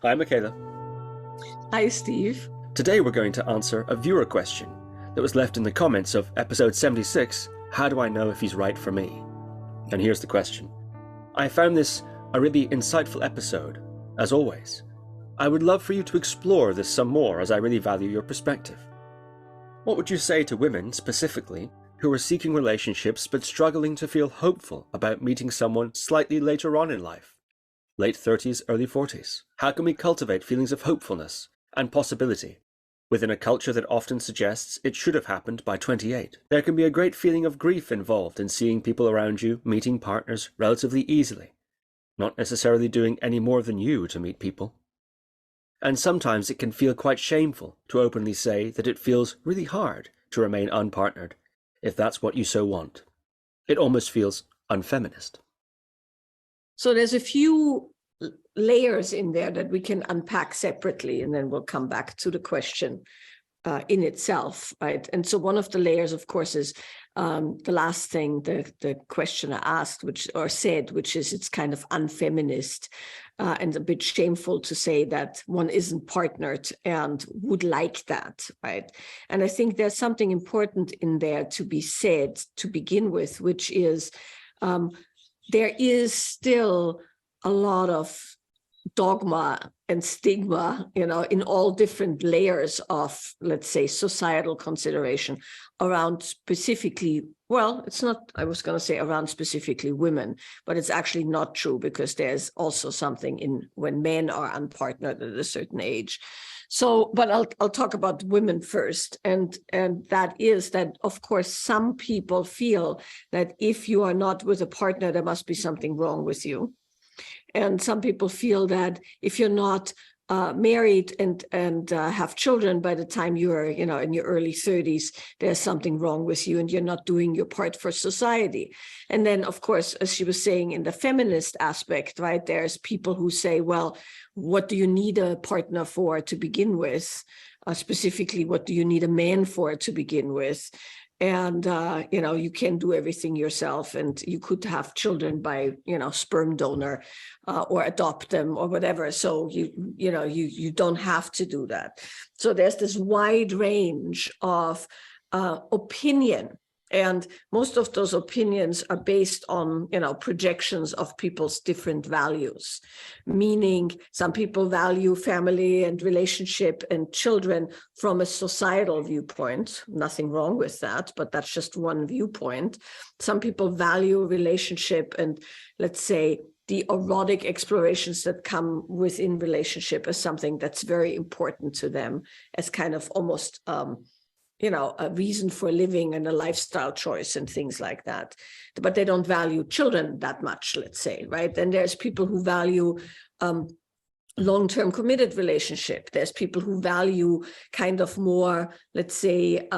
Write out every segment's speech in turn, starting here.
Hi, Michaela. Hi, Steve. Today we're going to answer a viewer question that was left in the comments of episode 76, How Do I Know If He's Right for Me? And here's the question. I found this a really insightful episode, as always. I would love for you to explore this some more as I really value your perspective. What would you say to women, specifically, who are seeking relationships but struggling to feel hopeful about meeting someone slightly later on in life? Late 30s, early 40s. How can we cultivate feelings of hopefulness and possibility within a culture that often suggests it should have happened by 28? There can be a great feeling of grief involved in seeing people around you meeting partners relatively easily, not necessarily doing any more than you to meet people. And sometimes it can feel quite shameful to openly say that it feels really hard to remain unpartnered, if that's what you so want. It almost feels unfeminist. So there's a few layers in there that we can unpack separately, and then we'll come back to the question in itself, right? And so one of the layers, of course, is the last thing the questioner asked, which is it's kind of unfeminist and a bit shameful to say that one isn't partnered and would like that, right? And I think there's something important in there to be said to begin with, which is there is still a lot of dogma and stigma, in all different layers of, let's say, societal consideration around specifically, well, it's not, I was going to say around specifically women, but it's actually not true, because there's also something in when men are unpartnered at a certain age. So, but I'll talk about women first. And that is that, of course, some people feel that if you are not with a partner, there must be something wrong with you. And some people feel that if you're not married and have children by the time you're, in your early 30s, there's something wrong with you and you're not doing your part for society. And then, of course, as she was saying, in the feminist aspect, right, there's people who say, well, what do you need a partner for to begin with? Specifically, what do you need a man for to begin with? And, you can do everything yourself, and you could have children by, sperm donor or adopt them or whatever. So you don't have to do that. So there's this wide range of opinion. And most of those opinions are based on, projections of people's different values, meaning some people value family and relationship and children from a societal viewpoint. Nothing wrong with that, but that's just one viewpoint. Some people value relationship and, let's say, the erotic explorations that come within relationship as something that's very important to them, as kind of almost a reason for living and a lifestyle choice and things like that. But they don't value children that much, let's say, right? And there's people who value long-term committed relationship. There's people who value kind of more, let's say,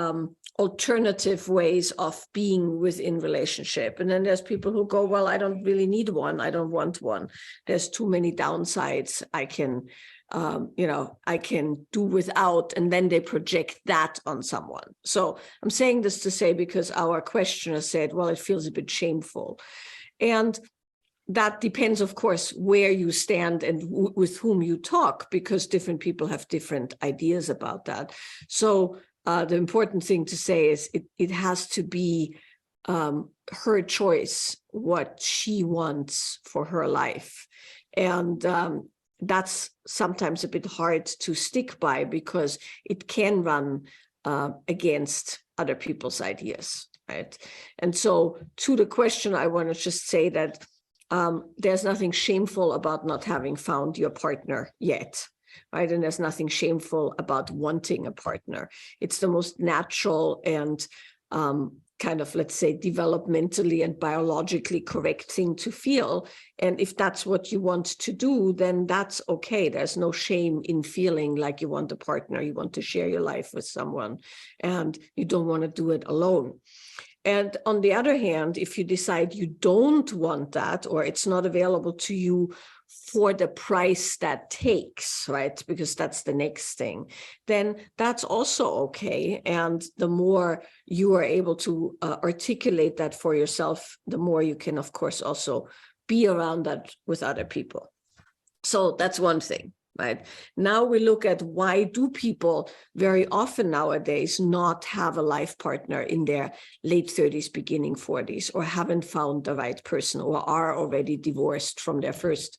alternative ways of being within relationship. And then there's people who go, well, I don't really need one. I don't want one. There's too many downsides. I can do without, and then they project that on someone. So I'm saying this to say, because our questioner said, well, it feels a bit shameful. And that depends, of course, where you stand and with whom you talk, because different people have different ideas about that. So the important thing to say is it has to be her choice, what she wants for her life. And that's sometimes a bit hard to stick by, because it can run against other people's ideas, right? And so to the question, I want to just say that there's nothing shameful about not having found your partner yet, right? And there's nothing shameful about wanting a partner. It's the most natural and kind of, let's say, developmentally and biologically correct thing to feel. And if that's what you want to do, then that's okay. There's no shame in feeling like you want a partner, you want to share your life with someone, and you don't want to do it alone. And on the other hand, if you decide you don't want that, or it's not available to you for the price that takes, right? Because that's the next thing, then that's also okay. And the more you are able to articulate that for yourself, the more you can, of course, also be around that with other people. So that's one thing. right? Now we look at why do people very often nowadays not have a life partner in their late 30s, beginning 40s, or haven't found the right person, or are already divorced from their first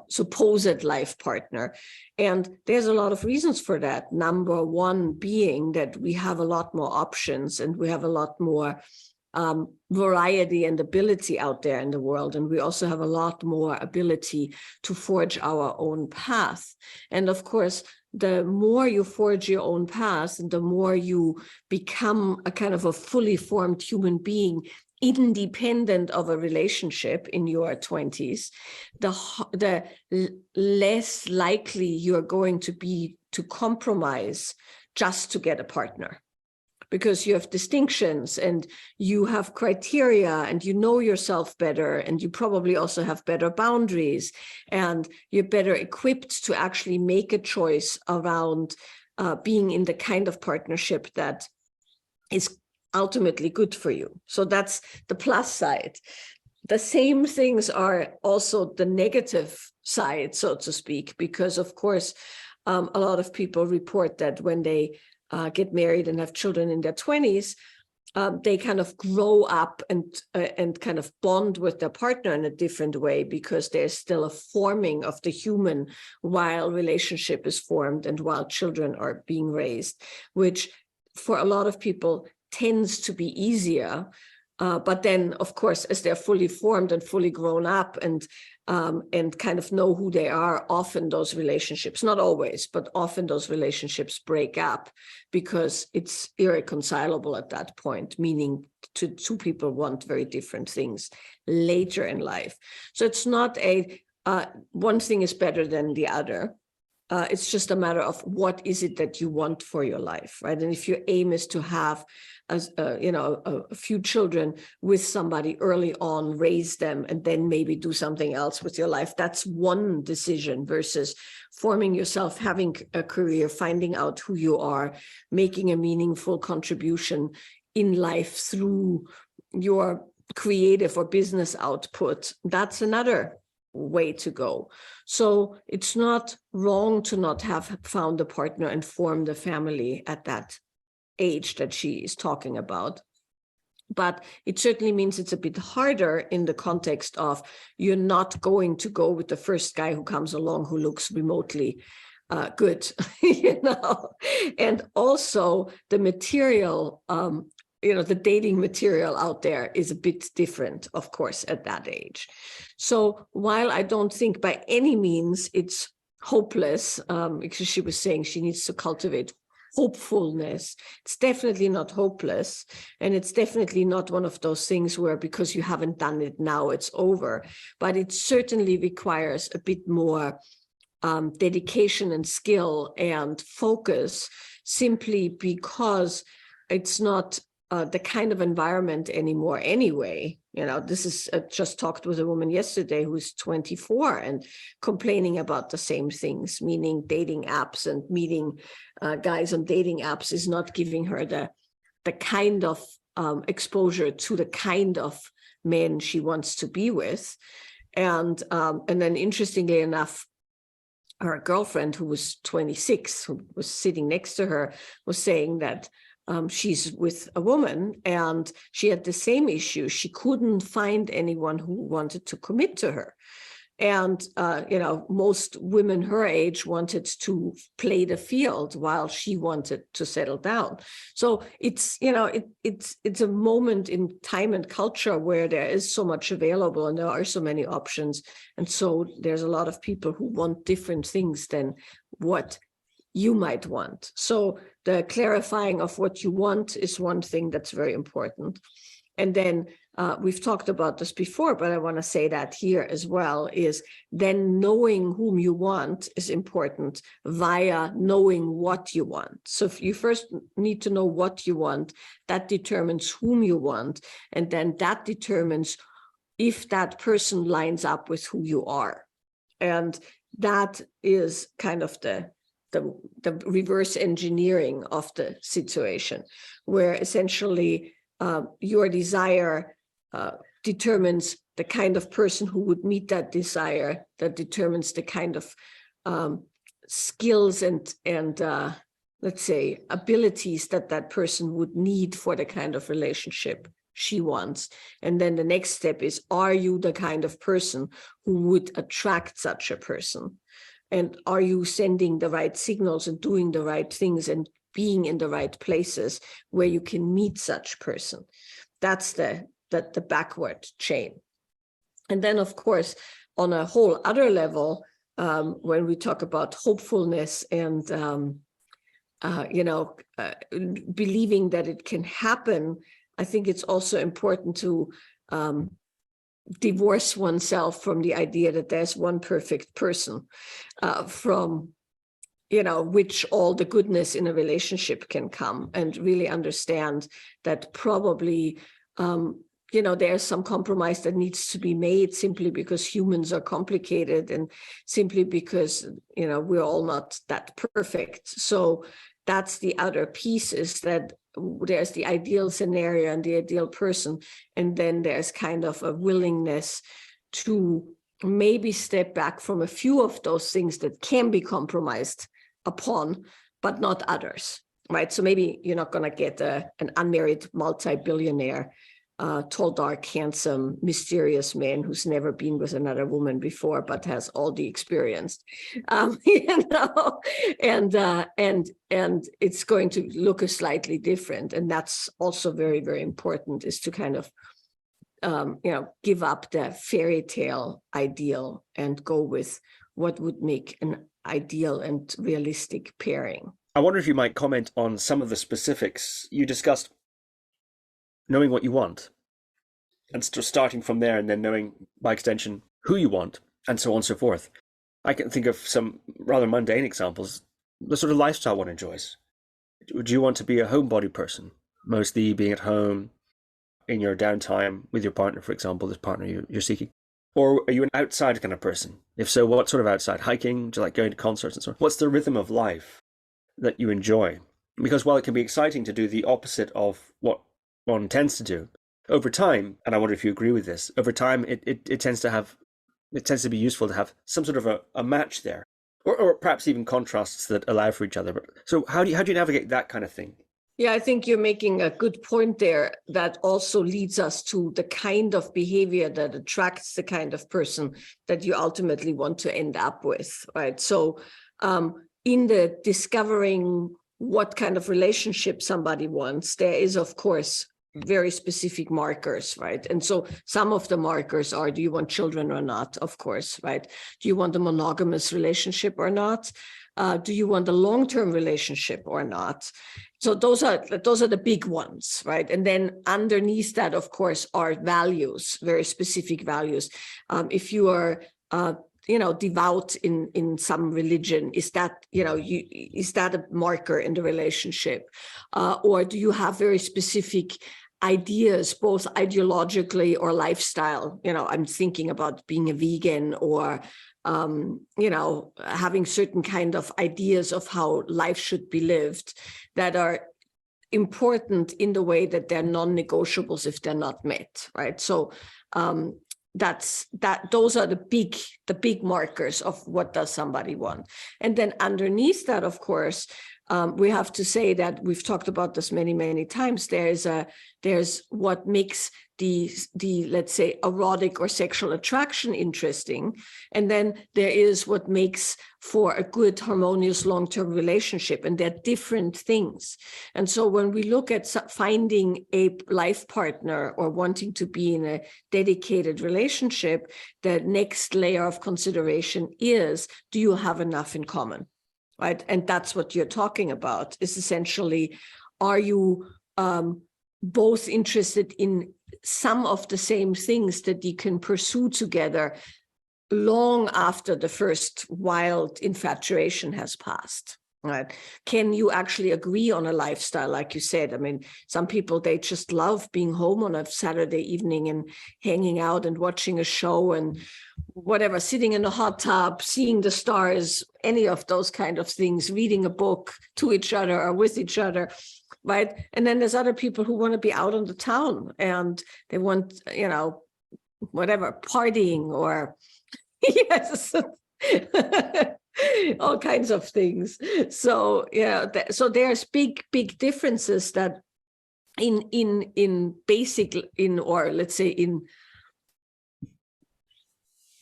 supposed life partner. And there's a lot of reasons for that. Number one being that we have a lot more options and we have a lot more variety and ability out there in the world. And we also have a lot more ability to forge our own path. And of course, the more you forge your own path and the more you become a kind of a fully formed human being, independent of a relationship in your 20s, the less likely you're going to be to compromise just to get a partner. Because you have distinctions and you have criteria and you know yourself better, and you probably also have better boundaries, and you're better equipped to actually make a choice around being in the kind of partnership that is ultimately good for you. So that's the plus side. The same things are also the negative side, so to speak, because of course, a lot of people report that when they get married and have children in their 20s, they kind of grow up and kind of bond with their partner in a different way, because there's still a forming of the human while relationship is formed and while children are being raised, which for a lot of people tends to be easier. But then, of course, as they're fully formed and fully grown up and kind of know who they are, often those relationships, not always, but often those relationships break up because it's irreconcilable at that point, meaning two people want very different things later in life. So it's not one thing is better than the other. It's just a matter of what is it that you want for your life, right? And if your aim is to have a few children with somebody early on, raise them, and then maybe do something else with your life, that's one decision versus forming yourself, having a career, finding out who you are, making a meaningful contribution in life through your creative or business output. That's another way to go. So it's not wrong to not have found a partner and formed a family at that age that she is talking about. But it certainly means it's a bit harder in the context of you're not going to go with the first guy who comes along who looks remotely good, And also the material, the dating material out there is a bit different, of course, at that age. So while I don't think by any means it's hopeless, because she was saying she needs to cultivate hopefulness, it's definitely not hopeless. And it's definitely not one of those things where because you haven't done it now, it's over. But it certainly requires a bit more dedication and skill and focus, simply because it's not the kind of environment anymore anyway. This is just talked with a woman yesterday who's 24 and complaining about the same things, meaning dating apps and meeting guys on dating apps is not giving her the kind of exposure to the kind of men she wants to be with. And then interestingly enough, her girlfriend, who was 26, who was sitting next to her, was saying that she's with a woman and she had the same issue. She couldn't find anyone who wanted to commit to her. And, most women her age wanted to play the field while she wanted to settle down. So it's a moment in time and culture where there is so much available and there are so many options. And so there's a lot of people who want different things than what you might want. So the clarifying of what you want is one thing that's very important. And then we've talked about this before, but I want to say that here as well, is then knowing whom you want is important via knowing what you want. So if you first need to know what you want, that determines whom you want. And then that determines if that person lines up with who you are. And that is kind of the reverse engineering of the situation, where essentially your desire determines the kind of person who would meet that desire, that determines the kind of skills and let's say abilities that person would need for the kind of relationship she wants. And then the next step is, are you the kind of person who would attract such a person? And are you sending the right signals and doing the right things and being in the right places where you can meet such person? That's the backward chain. And then, of course, on a whole other level, when we talk about hopefulness and believing that it can happen, I think it's also important to divorce oneself from the idea that there's one perfect person from which all the goodness in a relationship can come, and really understand that probably there's some compromise that needs to be made, simply because humans are complicated and simply because we're all not that perfect. So that's the other piece, is that there's the ideal scenario and the ideal person, and then there's kind of a willingness to maybe step back from a few of those things that can be compromised upon, but not others, right? So maybe you're not going to get an unmarried multi-billionaire, tall, dark, handsome, mysterious man who's never been with another woman before, but has all the experience, and it's going to look slightly different. And that's also very, very important, is to kind of, give up the fairy tale ideal and go with what would make an ideal and realistic pairing. I wonder if you might comment on some of the specifics. You discussed knowing what you want, and starting from there, and then knowing, by extension, who you want, and so on and so forth. I can think of some rather mundane examples. The sort of lifestyle one enjoys. Would you want to be a homebody person, mostly being at home in your downtime with your partner, for example, this partner you're seeking? Or are you an outside kind of person? If so, what sort of outside? Hiking? Do you like going to concerts and so on? What's the rhythm of life that you enjoy? Because while it can be exciting to do the opposite of what one tends to do, over time, and I wonder if you agree with this, over time it tends to be useful to have some sort of a match there, or perhaps even contrasts that allow for each other. But so how do you navigate that kind of thing? Yeah, I think you're making a good point there. That also leads us to the kind of behavior that attracts the kind of person that you ultimately want to end up with, right? So in the discovering what kind of relationship somebody wants, there is, of course, very specific markers, right? And so some of the markers are, do you want children or not? Of course, right? Do you want a monogamous relationship or not? Do you want a long-term relationship or not? So those are the big ones, right? And then underneath that, of course, are values, very specific values. If you are devout in some religion, is that is that a marker in the relationship, or do you have very specific ideas, both ideologically or lifestyle? I'm thinking about being a vegan, or having certain kind of ideas of how life should be lived that are important in the way that they're non-negotiables if they're not met, right? So those are the big markers of what does somebody want. And then underneath that, of course, we have to say that we've talked about this many, many times. There's what makes the let's say erotic or sexual attraction interesting, and then there is what makes for a good harmonious long-term relationship, and they're different things. And so when we look at finding a life partner or wanting to be in a dedicated relationship, the next layer of consideration is, do you have enough in common? Right? And that's what you're talking about, is essentially, are you both interested in some of the same things that you can pursue together long after the first wild infatuation has passed? Right? Can you actually agree on a lifestyle? Like you said, I mean, some people, they just love being home on a Saturday evening and hanging out and watching a show and whatever, sitting in a hot tub, seeing the stars, any of those kind of things, reading a book to each other or with each other, right? And then there's other people who want to be out on the town and they want, whatever, partying or yes. all kinds of things. So yeah, so there's big differences that in basic, or let's say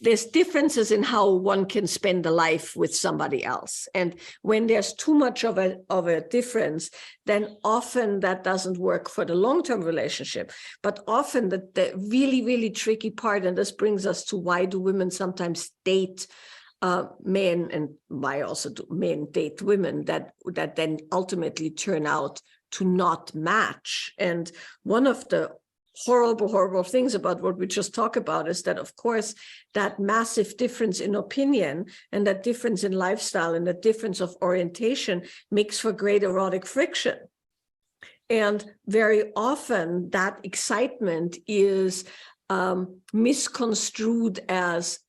there's differences in how one can spend a life with somebody else. And when there's too much of a difference, then often that doesn't work for the long-term relationship. But often the really, really tricky part, and this brings us to why do women sometimes date men, and why also do men date women that then ultimately turn out to not match. And one of the horrible things about what we just talked about is that, of course, that massive difference in opinion and that difference in lifestyle and the difference of orientation makes for great erotic friction. And very often that excitement is misconstrued as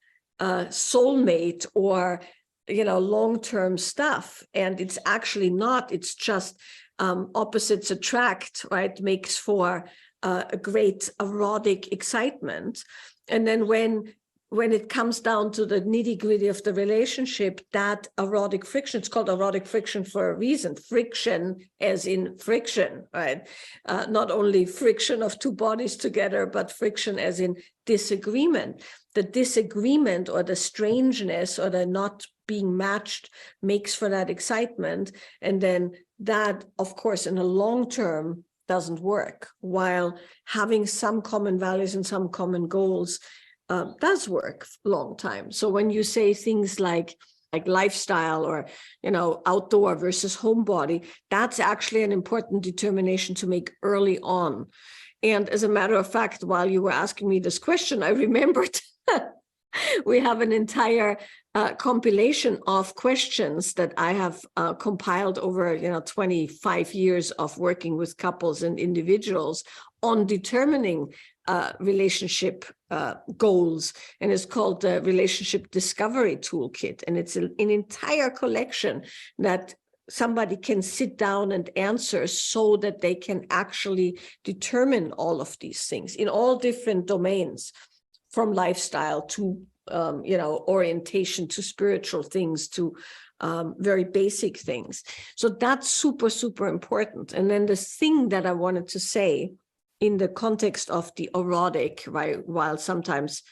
soulmate or, long-term stuff. And it's actually not. It's just opposites attract, right? Makes for a great erotic excitement. And then when it comes down to the nitty-gritty of the relationship, that erotic friction, it's called erotic friction for a reason. Friction as in friction, right? Not only friction of two bodies together, but friction as in disagreement. The disagreement or the strangeness or the not being matched makes for that excitement. And then that, of course, in the long term, doesn't work, while having some common values and some common goals does work long time. So when you say things like lifestyle or outdoor versus homebody, that's actually an important determination to make early on. And as a matter of fact, while you were asking me this question, I remembered we have an entire compilation of questions that I have compiled over 25 years of working with couples and individuals on determining relationship goals, and it's called the Relationship Discovery Toolkit. And it's an entire collection that somebody can sit down and answer so that they can actually determine all of these things in all different domains, from lifestyle to orientation, to spiritual things, to very basic things. So that's super important. And then the thing that I wanted to say in the context of the erotic, right, why sometimes,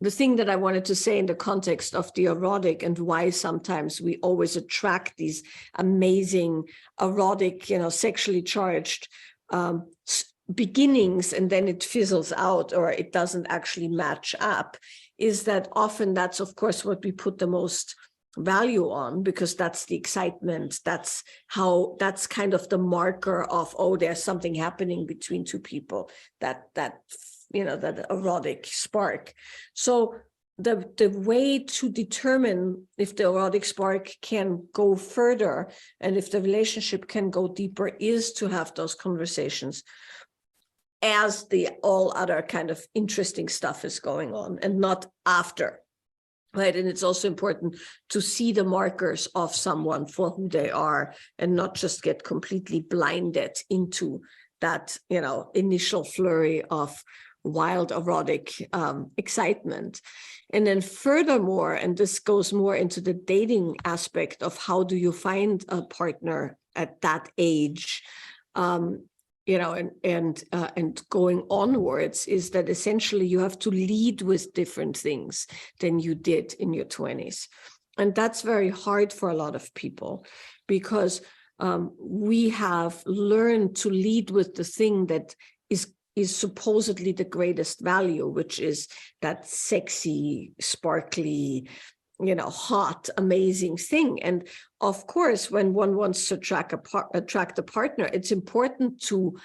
the thing that I wanted to say in the context of the erotic and why sometimes we always attract these amazing erotic, sexually charged beginnings, and then it fizzles out or it doesn't actually match up, is that often that's, of course, what we put the most value on, because that's the excitement. That's kind of the marker of, oh, there's something happening between two people, that erotic spark. So the way to determine if the erotic spark can go further and if the relationship can go deeper is to have those conversations as the all other kind of interesting stuff is going on, and not after, right? And it's also important to see the markers of someone for who they are and not just get completely blinded into that, initial flurry of wild erotic excitement. And then furthermore, and this goes more into the dating aspect of how do you find a partner at that age, and going onwards, is that essentially you have to lead with different things than you did in your 20s. And that's very hard for a lot of people, because we have learned to lead with the thing that is supposedly the greatest value, which is that sexy, sparkly, hot, amazing thing. And of course, when one wants to attract a partner, it's important to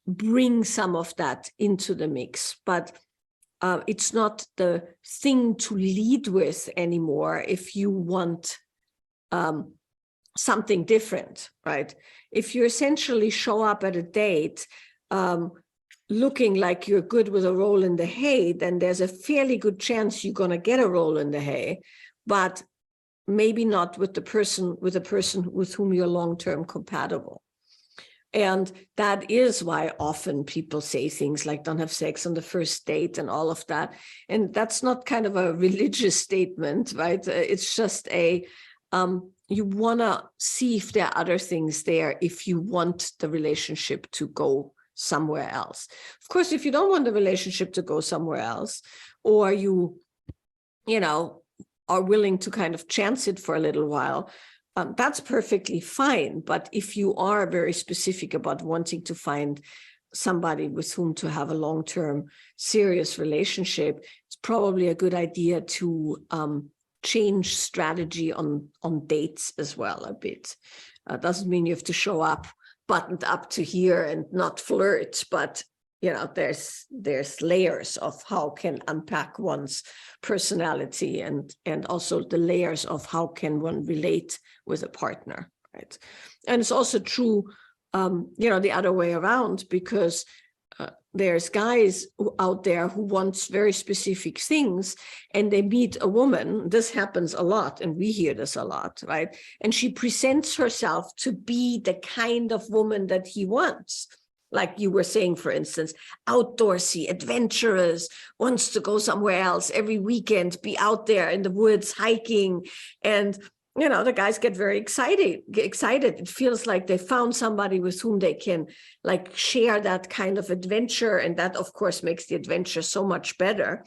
bring some of that into the mix, but it's not the thing to lead with anymore if you want something different, right? If you essentially show up at a date looking like you're good with a roll in the hay, then there's a fairly good chance you're going to get a roll in the hay, but maybe not with the person with whom you're long-term compatible. And that is why often people say things like don't have sex on the first date and all of that. And that's not kind of a religious statement, right? It's just you want to see if there are other things there if you want the relationship to go somewhere else. Of course, if you don't want the relationship to go somewhere else, or you are willing to kind of chance it for a little while, that's perfectly fine. But if you are very specific about wanting to find somebody with whom to have a long-term serious relationship, it's probably a good idea to change strategy on dates as well a bit. Doesn't mean you have to show up buttoned up to here and not flirt, but there's layers of how can unpack one's personality and also the layers of how can one relate with a partner, right? And it's also true, the other way around, because there's guys out there who want very specific things, and they meet a woman. This happens a lot, and we hear this a lot, right? And she presents herself to be the kind of woman that he wants. Like you were saying, for instance, outdoorsy, adventurous, wants to go somewhere else every weekend, be out there in the woods hiking. And, the guys get very excited. It feels like they found somebody with whom they can like share that kind of adventure. And that, of course, makes the adventure so much better.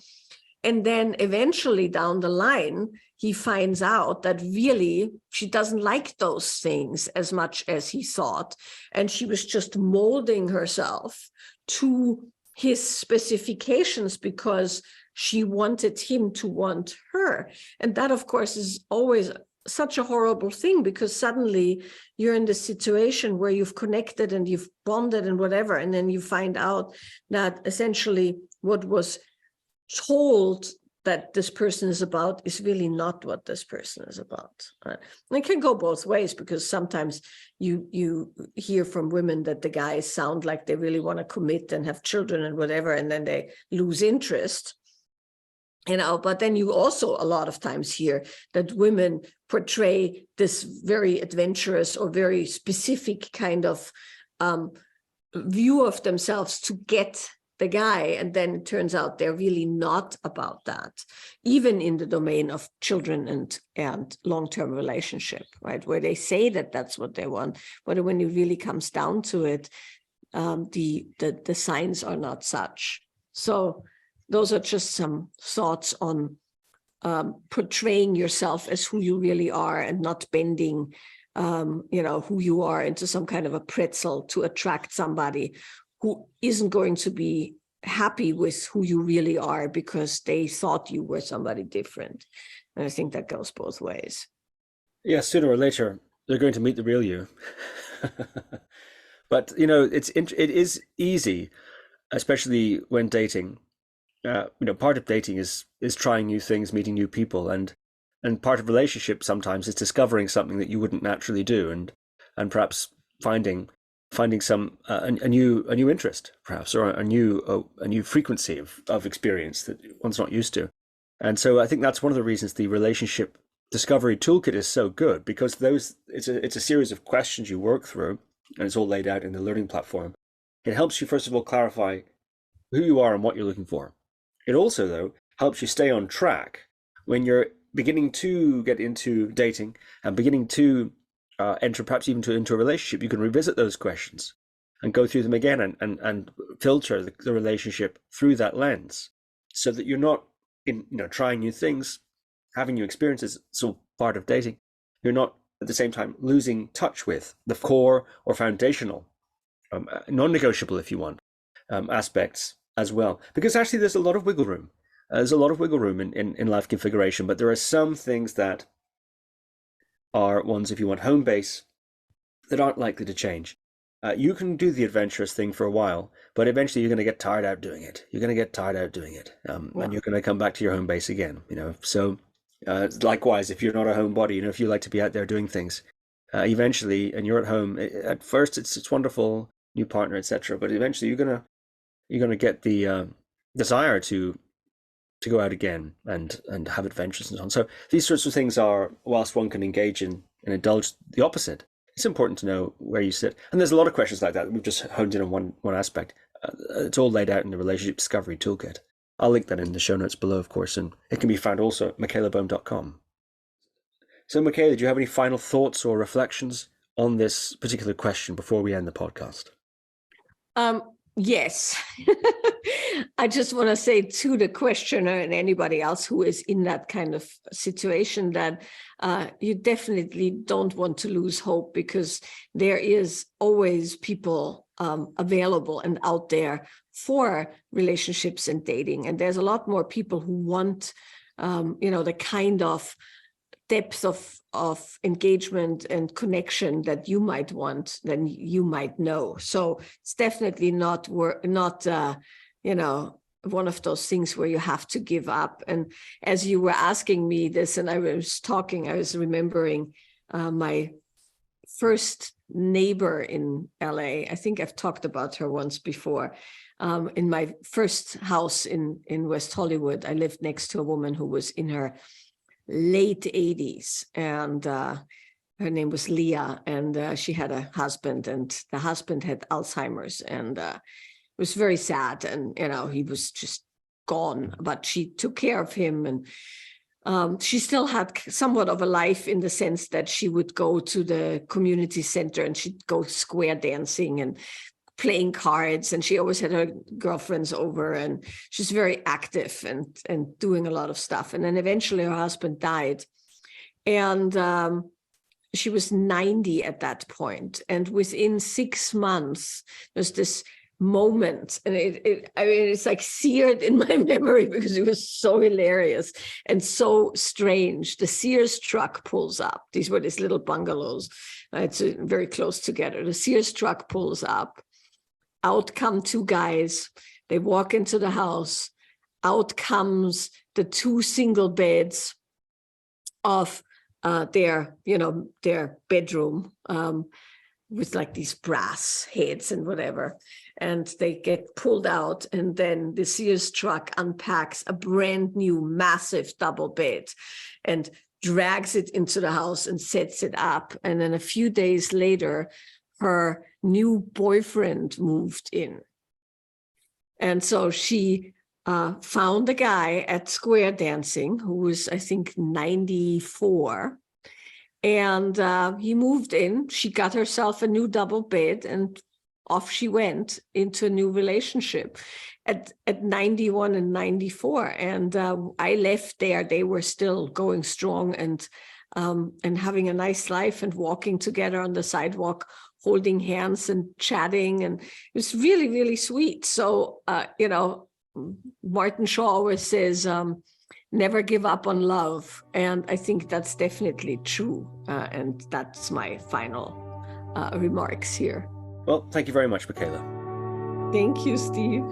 And then eventually down the line, he finds out that really she doesn't like those things as much as he thought. And she was just molding herself to his specifications because she wanted him to want her. And that, of course, is always such a horrible thing, because suddenly you're in the situation where you've connected and you've bonded and whatever. And then you find out that essentially what was told that this person is about is really not what this person is about. And it can go both ways, because sometimes you hear from women that the guys sound like they really want to commit and have children and whatever, and then they lose interest. But then you also a lot of times hear that women portray this very adventurous or very specific kind of view of themselves to get the guy, and then it turns out they're really not about that, even in the domain of children and long-term relationship, right? Where they say that that's what they want, but when it really comes down to it, the signs are not such. So those are just some thoughts on portraying yourself as who you really are, and not bending who you are into some kind of a pretzel to attract somebody who isn't going to be happy with who you really are because they thought you were somebody different. And I think that goes both ways. Yeah, sooner or later, they're going to meet the real you. But, it is easy, especially when dating. Part of dating is trying new things, meeting new people, and part of relationship sometimes is discovering something that you wouldn't naturally do, and perhaps finding some a new interest, perhaps, or a new frequency of experience that one's not used to. And so I think that's one of the reasons the relationship discovery toolkit is so good, because it's a series of questions you work through, and it's all laid out in the learning platform. It helps you, first of all, clarify who you are and what you're looking for. It also, though, helps you stay on track when you're beginning to get into dating and beginning to enter perhaps even into a relationship. You can revisit those questions and go through them again and filter the relationship through that lens, so that you're not trying new things, having new experiences. It's all part of dating. You're not at the same time losing touch with the core or foundational, non-negotiable, if you want, aspects as well. Because actually there's a lot of wiggle room. There's a lot of wiggle room in life configuration, but there are some things that are ones, if you want, home base, that aren't likely to change. You can do the adventurous thing for a while, but eventually you're going to get tired out doing it. You're going to get tired out doing it, and you're going to come back to your home base again. So likewise, if you're not a homebody, if you like to be out there doing things, eventually, and you're at home, at first it's wonderful, new partner, etc. But eventually you're gonna get the desire to go out again and have adventures and so on. So these sorts of things are, whilst one can engage in and indulge the opposite, It's important to know where you sit. And there's a lot of questions like that. We've just honed in on one aspect. It's all laid out in the Relationship Discovery Toolkit. I'll link that in the show notes below, of course, and it can be found also at michaelaboehm.com. So, Michaela, do you have any final thoughts or reflections on this particular question before we end the podcast? Yes. I just want to say to the questioner and anybody else who is in that kind of situation that you definitely don't want to lose hope, because there is always people available and out there for relationships and dating. And there's a lot more people who want, the kind of depth of engagement and connection that you might want than you might know. So it's definitely not one of those things where you have to give up. And as you were asking me this and I was talking, I was remembering my first neighbor in LA. I think I've talked about her once before. In my first house in West Hollywood, I lived next to a woman who was in her late 80s, and her name was Leah, and she had a husband, and the husband had Alzheimer's, and it was very sad, and he was just gone, but she took care of him, and she still had somewhat of a life in the sense that she would go to the community center and she'd go square dancing and playing cards, and she always had her girlfriends over, and she's very active and doing a lot of stuff. And then eventually her husband died, and she was 90 at that point. And within 6 months, there's this moment, and it's like seared in my memory because it was so hilarious and so strange. The Sears truck pulls up. These were these little bungalows. It's very close together. The Sears truck pulls up. Out come two guys. They walk into the house. Out comes the two single beds of their bedroom with like these brass heads and whatever. And they get pulled out, and then the Sears truck unpacks a brand new massive double bed and drags it into the house and sets it up. And then a few days later, her new boyfriend moved in. And so she found a guy at square dancing who was, I think, 94. And he moved in. She got herself a new double bed, and off she went into a new relationship at 91 and 94. And I left there. They were still going strong and having a nice life and walking together on the sidewalk, holding hands and chatting. And it was really, really sweet. So, Martin Shaw always says, never give up on love. And I think that's definitely true. And that's my final remarks here. Well, thank you very much, Michaela. Thank you, Steve.